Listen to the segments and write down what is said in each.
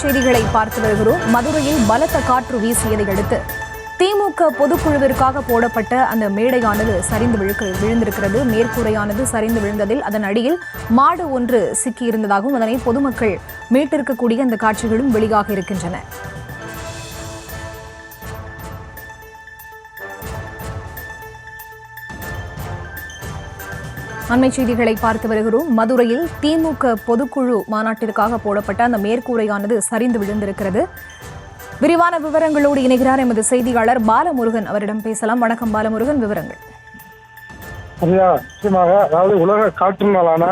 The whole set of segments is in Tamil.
செய்திகளை பார்த்து வருகிறோம். மதுரையில் பலத்த காற்று வீசியதை அடுத்து திமுக பொதுக்குழுவிற்காக போடப்பட்ட அந்த மேடையானது சரிந்து விழுந்திருக்கிறது. மேற்கூரையானது சரிந்து விழுந்ததில் அதன் அடியில் மாடு ஒன்று சிக்கியிருந்ததாகவும் அதனை பொதுமக்கள் மீட்டிருக்கக்கூடிய அந்த காட்சிகளும் வெளியாக இருக்கின்றன. அண்மை செய்திகளை பார்த்து வருகிறோம். மதுரையில் திமுக பொதுக்குழு மாநாட்டிற்காக போடப்பட்ட அந்த மேற்கூரையானது சரிந்து விழுந்திருக்கிறது. விரிவான விவரங்களோடு இணைகிறார் எமது செய்தியாளர் பாலமுருகன். அவரிடம் பேசலாம். வணக்கம் பாலமுருகன், விவரங்கள். நிச்சயமாக, அதாவது உலக காற்று நாளான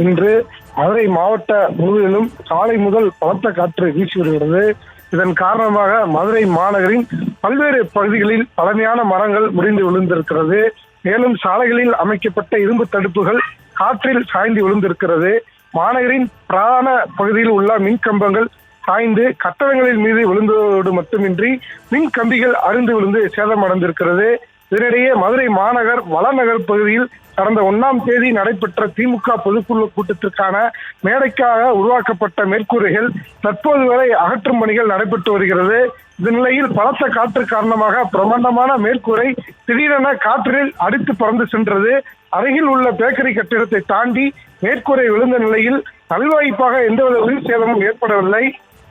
இன்று மதுரை மாவட்ட முழுவதிலும் காலை முதல் பலத்த காற்று வீசி வருகிறது. இதன் காரணமாக மதுரை மாநகரின் பல்வேறு பகுதிகளில் பழமையான மரங்கள் முறிந்து விழுந்திருக்கிறது. மேலும் சாலைகளில் அமைக்கப்பட்ட இரும்பு தடுப்புகள் காற்றில் சாய்ந்து விழுந்திருக்கிறது. மாநகரின் பிரதான பகுதியில் உள்ள மின் கம்பங்கள் சாய்ந்து கட்டடங்களின் மீது விழுந்ததோடு மட்டுமின்றி மின் கம்பிகள் அருந்து விழுந்து சேதமடைந்திருக்கிறது. இதனிடையே மதுரை மாநகர் வளநகர் பகுதியில் கடந்த 1ஆம் தேதி நடைபெற்ற திமுக பொதுக்குழு கூட்டத்திற்கான மேடைக்காக உருவாக்கப்பட்ட மேற்கூரைகள் தற்போது வரை அகற்றும் பணிகள் நடைபெற்று வருகிறது. இந்த நிலையில் பலத்த காற்று காரணமாக பிரமாண்டமான மேற்கூரை திடீரென காற்றில் அடித்து பறந்து சென்றது. அருகில் உள்ள பேக்கரி கட்டிடத்தை தாண்டி மேற்கூரை விழுந்த நிலையில் நல்வாய்ப்பாக எந்தவித உயிர் சேதமும் ஏற்படவில்லை.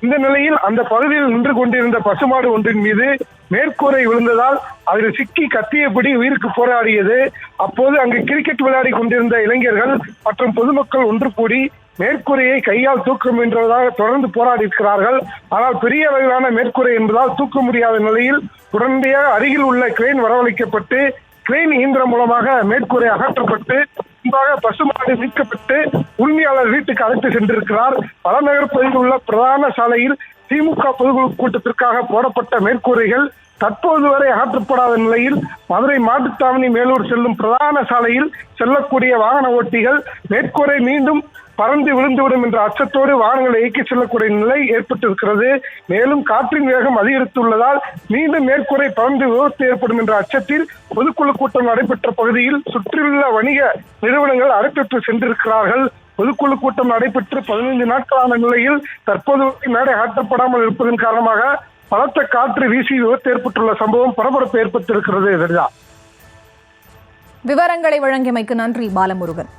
இந்த நிலையில் அந்த பகுதியில் நின்று கொண்டிருந்த பசுமாடு ஒன்றின் மீது மேற்கூரை விழுந்ததால் அதில் சிக்கி கத்தியபடி உயிருக்கு போராடியது. அப்போது அங்கு கிரிக்கெட் விளையாடி கொண்டிருந்த இளைஞர்கள் மற்றும் பொதுமக்கள் ஒன்று கூடி மேற்கூரையை கையால் தூக்க முயன்றதாக தொடர்ந்து போராடி இருக்கிறார்கள். ஆனால் பெரிய அளவிலான மேற்கூரை என்பதால் தூக்க முடியாத நிலையில் உடனடியாக அருகில் உள்ள கிரேன் வரவழைக்கப்பட்டு கிரேன் இயந்திரம் மூலமாக மேற்கூரை அகற்றப்பட்டு முன்பாக பசுமாடு மீட்கப்பட்டு உரிமையாளர் வீட்டுக்கு அழைத்து சென்றிருக்கிறார். பழநகர் பகுதியில் உள்ள பிரதான சாலையில் திமுக பொதுக்குழு கூட்டத்திற்காக போடப்பட்ட மேற்கூரைகள் தற்போது வரை அகற்றப்படாத நிலையில் மதுரை மாட்டுத்தாவணி மேலூர் செல்லும் பிரதான சாலையில் செல்லக்கூடிய வாகன ஓட்டிகள் மேற்கூரை மீண்டும் பறந்து விழுந்துவிடும் என்ற அச்சத்தோடு வாகனங்களை இயக்கி செல்லக்கூடிய நிலை ஏற்பட்டிருக்கிறது. மேலும் காற்றின் வேகம் அதிகரித்துள்ளதால் மீண்டும் மேற்கூரை பறந்து விபத்து ஏற்படும் என்ற அச்சத்தில் பொதுக்குழு கூட்டம் நடைபெற்ற பகுதியில் சுற்றியுள்ள வணிக நிறுவனங்கள் அடைபெற்று சென்றிருக்கிறார்கள். பொதுக்குழு கூட்டம் நடைபெற்று 15 நாட்களான நிலையில் தற்போது மேடை அகற்றப்படாமல் இருப்பதன் காரணமாக பலத்த காற்று வீசி விபத்து ஏற்பட்டுள்ள சம்பவம் பரபரப்பு ஏற்பட்டிருக்கிறது. விவரங்களை வழங்கியமைக்கு நன்றி பாலமுருகன்.